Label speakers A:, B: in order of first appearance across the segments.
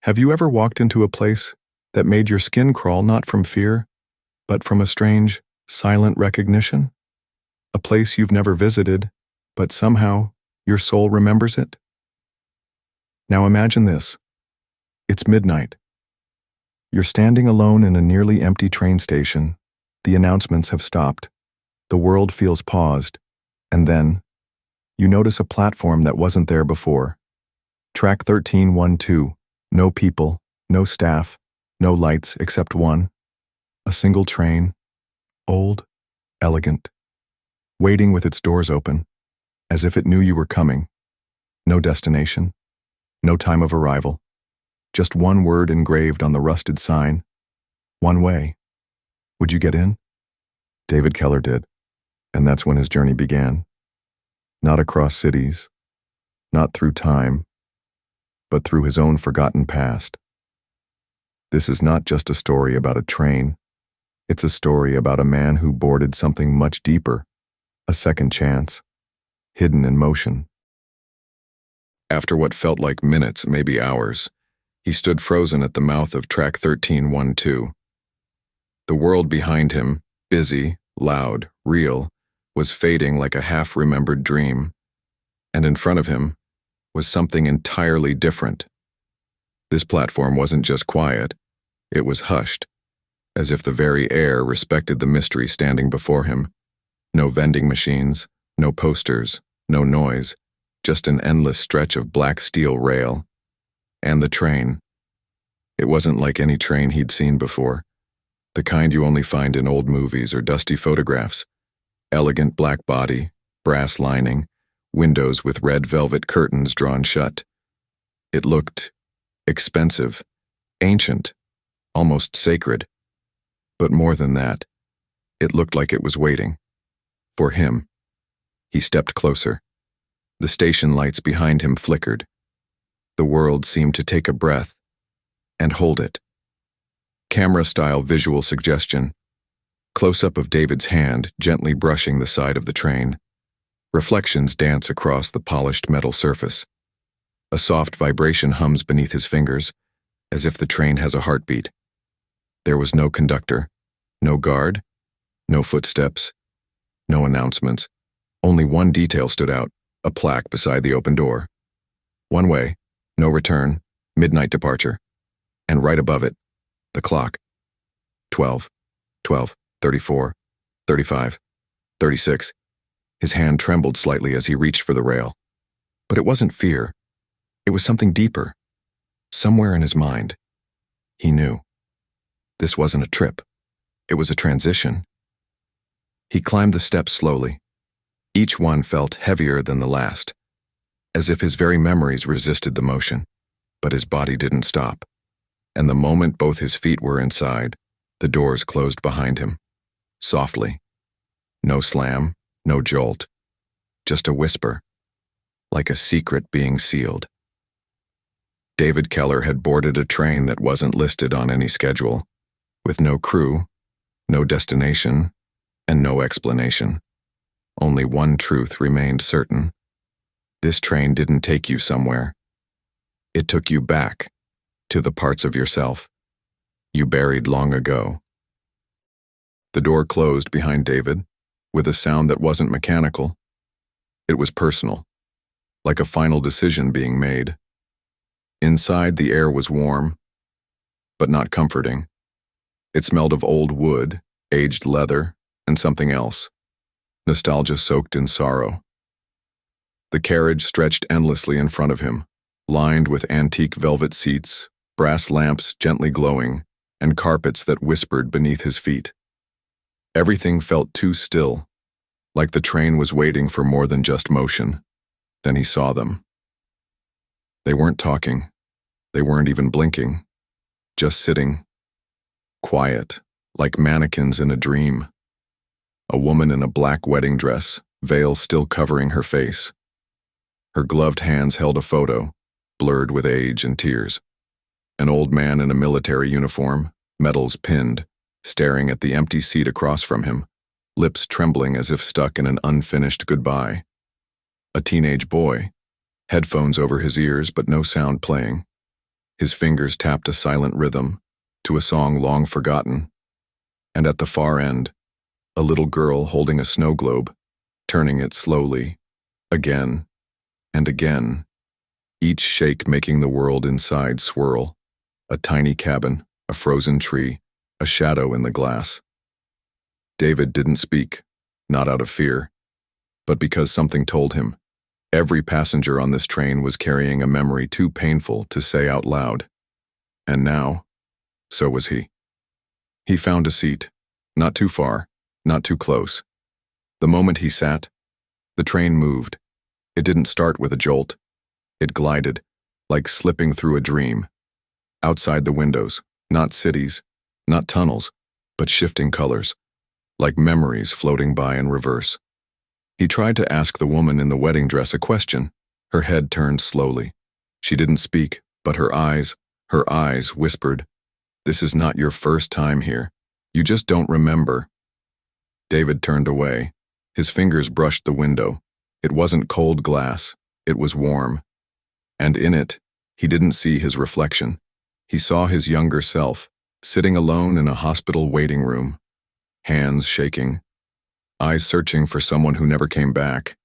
A: Have you ever walked into a place that made your skin crawl not from fear, but from a strange, silent recognition? A place you've never visited, but somehow your soul remembers it? Now imagine this. It's midnight. You're standing alone in a nearly empty train station. The announcements have stopped. The world feels paused. And then, you notice a platform that wasn't there before. Track 1312. No people, no staff, no lights except one. A single train. Old, elegant. Waiting with its doors open, as if it knew you were coming. No destination. No time of arrival. Just one word engraved on the rusted sign. One way. Would you get in? David Keller did, and that's when his journey began. Not across cities, not through time, but through his own forgotten past. This is not just a story about a train. It's a story about a man who boarded something much deeper, a second chance, hidden in motion. After what felt like minutes, maybe hours, he stood frozen at the mouth of track 1312. The world behind him, busy, loud, real, was fading like a half-remembered dream, and in front of him was something entirely different. This platform wasn't just quiet, it was hushed, as if the very air respected the mystery standing before him. No vending machines, no posters, no noise, just an endless stretch of black steel rail. And the train. It wasn't like any train he'd seen before, the kind you only find in old movies or dusty photographs. Elegant black body, brass lining, windows with red velvet curtains drawn shut. It looked expensive, ancient, almost sacred. But more than that, it looked like it was waiting. For him. He stepped closer. The station lights behind him flickered. The world seemed to take a breath and hold it. Camera-style visual suggestion. Close-up of David's hand gently brushing the side of the train. Reflections dance across the polished metal surface. A soft vibration hums beneath his fingers, as if the train has a heartbeat. There was no conductor, no guard, no footsteps, no announcements. Only one detail stood out, a plaque beside the open door. One way, no return, midnight departure. And right above it, the clock. 12, 34, 35, 36. His hand trembled slightly as he reached for the rail. But it wasn't fear. It was something deeper. Somewhere in his mind. He knew. This wasn't a trip. It was a transition. He climbed the steps slowly. Each one felt heavier than the last, as if his very memories resisted the motion. But his body didn't stop. And the moment both his feet were inside, the doors closed behind him. Softly. No slam. No jolt, just a whisper, like a secret being sealed. David Keller had boarded a train that wasn't listed on any schedule, with no crew, no destination, and no explanation. Only one truth remained certain. This train didn't take you somewhere. It took you back to the parts of yourself you buried long ago. The door closed behind David, with a sound that wasn't mechanical. It was personal, like a final decision being made. Inside, the air was warm, but not comforting. It smelled of old wood, aged leather, and something else, nostalgia soaked in sorrow. The carriage stretched endlessly in front of him, lined with antique velvet seats, brass lamps gently glowing, and carpets that whispered beneath his feet. Everything felt too still, like the train was waiting for more than just motion. Then he saw them. They weren't talking. They weren't even blinking. Just sitting. Quiet, like mannequins in a dream. A woman in a black wedding dress, veil still covering her face. Her gloved hands held a photo, blurred with age and tears. An old man in a military uniform, medals pinned, staring at the empty seat across from him, lips trembling as if stuck in an unfinished goodbye. A teenage boy, headphones over his ears but no sound playing. His fingers tapped a silent rhythm to a song long forgotten, and at the far end, a little girl holding a snow globe, turning it slowly, again and again, each shake making the world inside swirl. A tiny cabin, a frozen tree, a shadow in the glass. David didn't speak, not out of fear, but because something told him. Every passenger on this train was carrying a memory too painful to say out loud. And now, so was he. He found a seat, not too far, not too close. The moment he sat, the train moved. It didn't start with a jolt. It glided, like slipping through a dream. Outside the windows, not cities, not tunnels, but shifting colors, like memories floating by in reverse. He tried to ask the woman in the wedding dress a question. Her head turned slowly. She didn't speak, but her eyes whispered, "This is not your first time here. You just don't remember." David turned away. His fingers brushed the window. It wasn't cold glass, it was warm. And in it, he didn't see his reflection. He saw his younger self, sitting alone in a hospital waiting room, hands shaking, eyes searching for someone who never came back.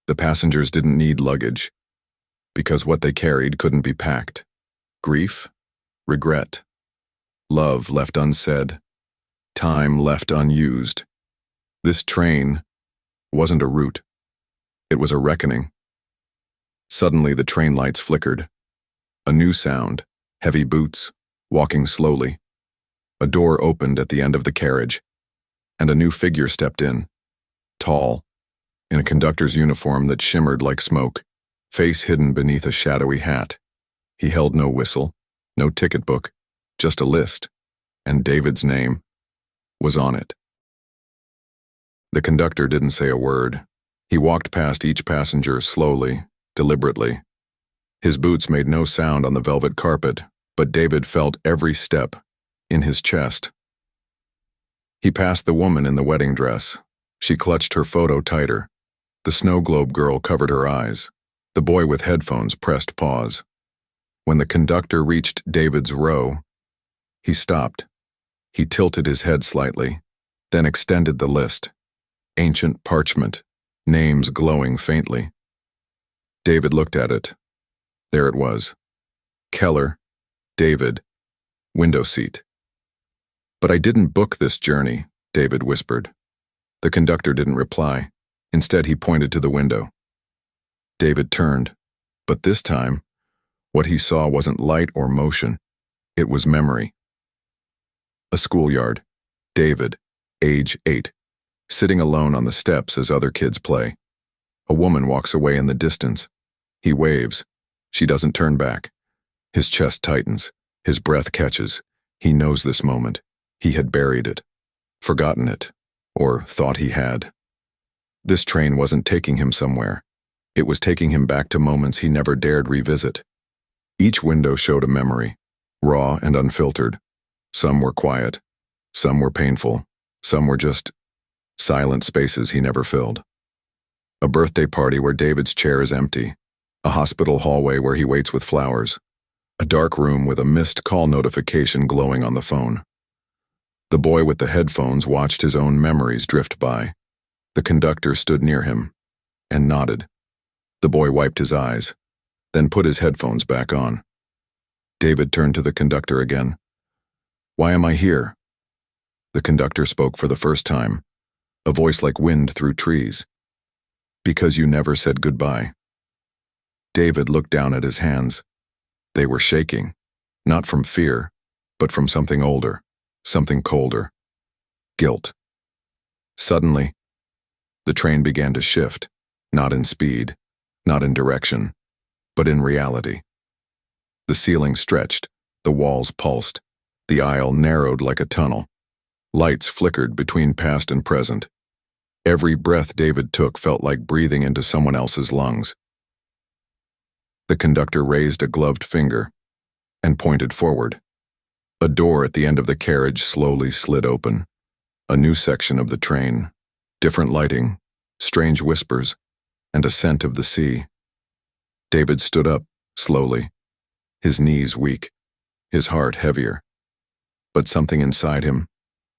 A: The passengers didn't need luggage, because what they carried couldn't be packed. Grief, regret, love left unsaid, time left unused. This train wasn't a route. It was a reckoning. Suddenly the train lights flickered. A new sound, heavy boots, walking slowly. A door opened at the end of the carriage, and a new figure stepped in, tall, in a conductor's uniform that shimmered like smoke, face hidden beneath a shadowy hat. He held no whistle, no ticket book, just a list, and David's name was on it. The conductor didn't say a word. He walked past each passenger slowly, deliberately. His boots made no sound on the velvet carpet, but David felt every step in his chest. He passed the woman in the wedding dress. She clutched her photo tighter. The snow globe girl covered her eyes. The boy with headphones pressed pause. When the conductor reached David's row, he stopped. He tilted his head slightly, then extended the list. Ancient parchment, names glowing faintly. David looked at it. There it was. Keller, David, window seat. "But I didn't book this journey," David whispered. The conductor didn't reply. Instead, he pointed to the window. David turned, but this time, what he saw wasn't light or motion. It was memory. A schoolyard. David, age 8, sitting alone on the steps as other kids play. A woman walks away in the distance. He waves. She doesn't turn back. His chest tightens. His breath catches. He knows this moment. He had buried it, forgotten it, or thought he had. This train wasn't taking him somewhere. It was taking him back to moments he never dared revisit. Each window showed a memory, raw and unfiltered. Some were quiet. Some were painful. Some were just silent spaces he never filled. A birthday party where David's chair is empty. A hospital hallway where he waits with flowers. A dark room with a missed call notification glowing on the phone. The boy with the headphones watched his own memories drift by. The conductor stood near him and nodded. The boy wiped his eyes, then put his headphones back on. David turned to the conductor again. "Why am I here?" The conductor spoke for the first time, a voice like wind through trees. "Because you never said goodbye." David looked down at his hands. They were shaking, not from fear, but from something older, something colder. Guilt. Suddenly, the train began to shift, not in speed, not in direction, but in reality. The ceiling stretched, the walls pulsed, the aisle narrowed like a tunnel. Lights flickered between past and present. Every breath David took felt like breathing into someone else's lungs. The conductor raised a gloved finger and pointed forward. A door at the end of the carriage slowly slid open. A new section of the train, different lighting, strange whispers, and a scent of the sea. David stood up, slowly. his knees weak, his heart heavier. But something inside him,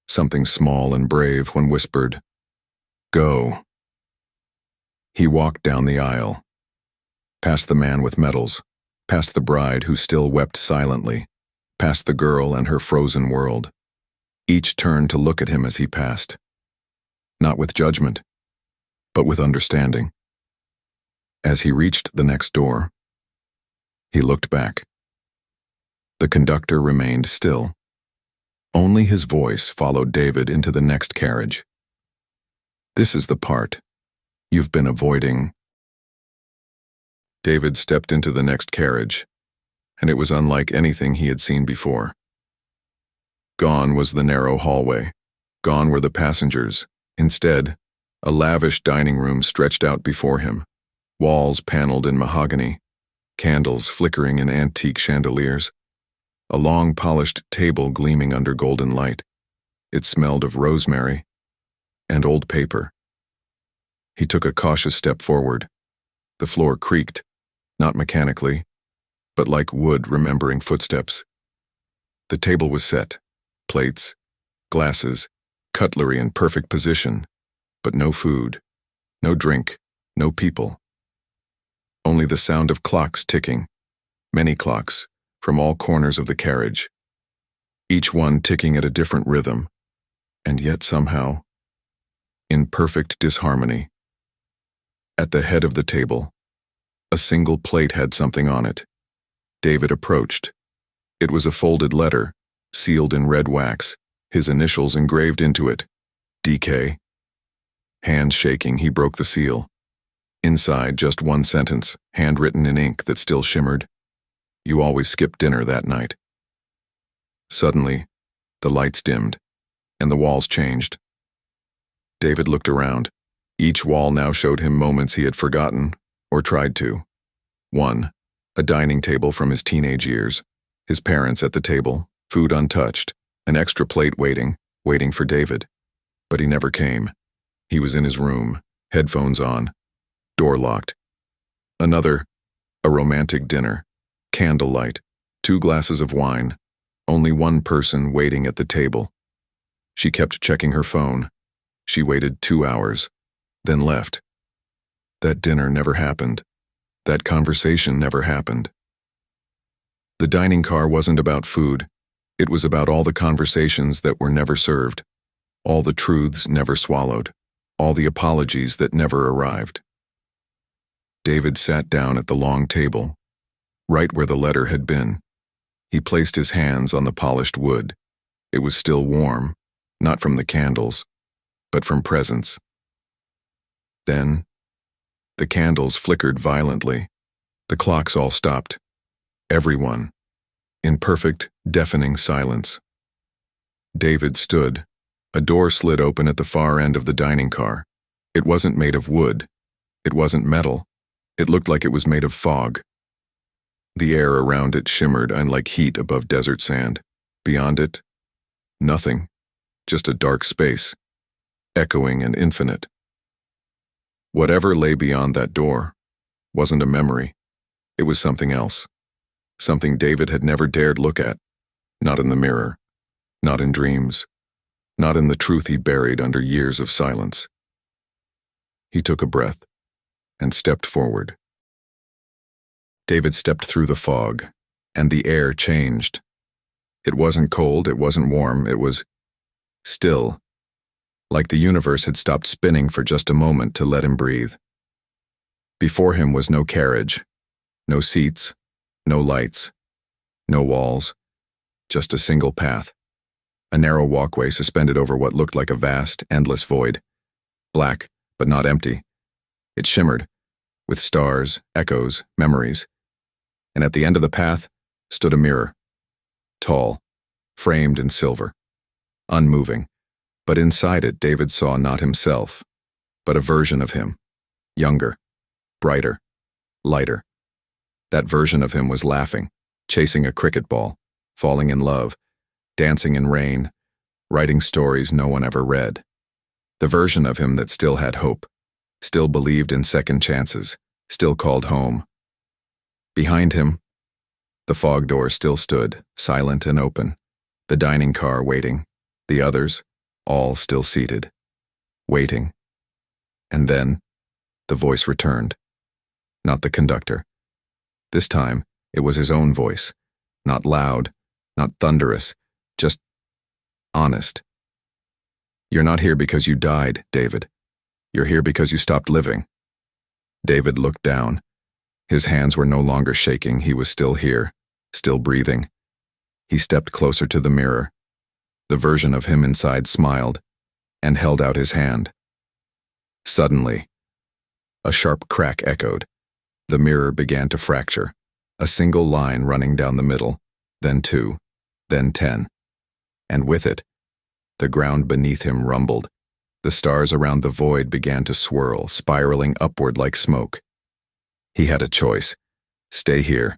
A: something small and brave when whispered, "Go." He walked down the aisle, past the man with medals, past the bride who still wept silently, past the girl and her frozen world. Each turned to look at him as he passed, not with judgment, but with understanding. As he reached the next door, he looked back. The conductor remained still. Only his voice followed David into the next carriage. "This is the part you've been avoiding." David stepped into the next carriage, and it was unlike anything he had seen before. Gone was the narrow hallway. Gone were the passengers. Instead, a lavish dining room stretched out before him, walls paneled in mahogany, candles flickering in antique chandeliers, a long polished table gleaming under golden light. It smelled of rosemary and old paper. He took a cautious step forward. The floor creaked, not mechanically, but like wood remembering footsteps. The table was set, plates, glasses, cutlery in perfect position, but no food, no drink, no people. Only the sound of clocks ticking, many clocks, from all corners of the carriage, each one ticking at a different rhythm, and yet somehow, in perfect disharmony. At the head of the table, a single plate had something on it. David approached. It was a folded letter, sealed in red wax, his initials engraved into it, DK. Hands shaking, he broke the seal. Inside, just one sentence, handwritten in ink that still shimmered. "You always skipped dinner that night." Suddenly, the lights dimmed, and the walls changed. David looked around. Each wall now showed him moments he had forgotten, or tried to. One, a dining table from his teenage years, his parents at the table, food untouched, an extra plate waiting for David. But he never came. He was in his room, headphones on, door locked. Another, a romantic dinner, candlelight, 2 glasses of wine, only one person waiting at the table. She kept checking her phone. She waited 2 hours, then left. That dinner never happened. That conversation never happened. The dining car wasn't about food. It was about all the conversations that were never served, all the truths never swallowed, all the apologies that never arrived. David sat down at the long table, right where the letter had been. He placed his hands on the polished wood. It was still warm, not from the candles, but from presence. Then, the candles flickered violently. The clocks all stopped. Everyone, in perfect, deafening silence. David stood. A door slid open at the far end of the dining car. It wasn't made of wood. It wasn't metal. It looked like it was made of fog. The air around it shimmered like heat above desert sand. Beyond it, nothing. Just a dark space, echoing and infinite. Whatever lay beyond that door wasn't a memory. It was something else. Something David had never dared look at. Not in the mirror. Not in dreams. Not in the truth he buried under years of silence. He took a breath and stepped forward. David stepped through the fog, and the air changed. It wasn't cold, it wasn't warm, it was still, like the universe had stopped spinning for just a moment to let him breathe. Before him was no carriage, no seats, no lights, no walls, just a single path, a narrow walkway suspended over what looked like a vast, endless void, black but not empty. It shimmered, with stars, echoes, memories, and at the end of the path stood a mirror, tall, framed in silver, unmoving, but inside it David saw not himself, but a version of him, younger, brighter, lighter. That version of him was laughing, chasing a cricket ball, falling in love, dancing in rain, writing stories no one ever read. The version of him that still had hope, still believed in second chances, still called home. Behind him, The fog door still stood, silent and open. The dining car waiting. The others, all still seated. Waiting. And then, the voice returned. Not the conductor. This time, it was his own voice. Not loud, not thunderous, just honest. You're not here because you died, David. You're here because you stopped living. David looked down. His hands were no longer shaking. He was still here, still breathing. He stepped closer to the mirror. The version of him inside smiled and held out his hand. Suddenly, a sharp crack echoed. The mirror began to fracture, a single line running down the middle, then 2, then 10. And with it, the ground beneath him rumbled. The stars around the void began to swirl, spiraling upward like smoke. He had a choice: stay here,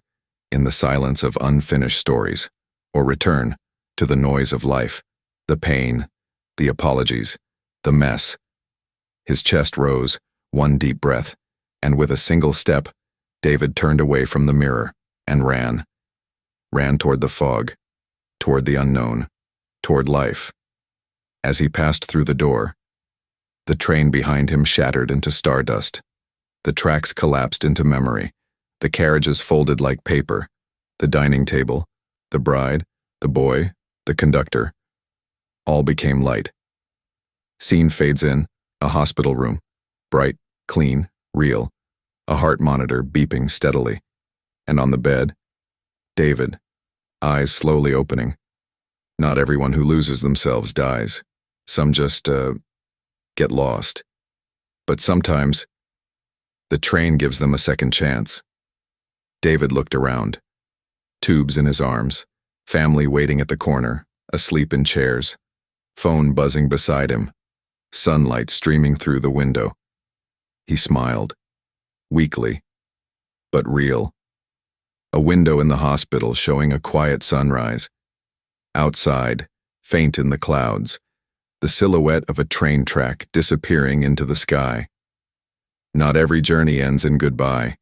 A: in the silence of unfinished stories, or return to the noise of life, the pain, the apologies, the mess. His chest rose, one deep breath, and with a single step, David turned away from the mirror and ran. Ran toward the fog, toward the unknown, toward life. As he passed through the door, the train behind him shattered into stardust. The tracks collapsed into memory. The carriages folded like paper. The dining table, the bride, the boy, the conductor, all became light. Scene fades in, a hospital room, bright, clean, real, a heart monitor beeping steadily. And on the bed, David, eyes slowly opening. Not everyone who loses themselves dies. Some just, get lost. But sometimes, the train gives them a second chance. David looked around. Tubes in his arms, family waiting at the corner, asleep in chairs, phone buzzing beside him, sunlight streaming through the window. He smiled, weakly, but real. A window in the hospital showing a quiet sunrise. Outside, faint in the clouds, the silhouette of a train track disappearing into the sky. Not every journey ends in goodbye.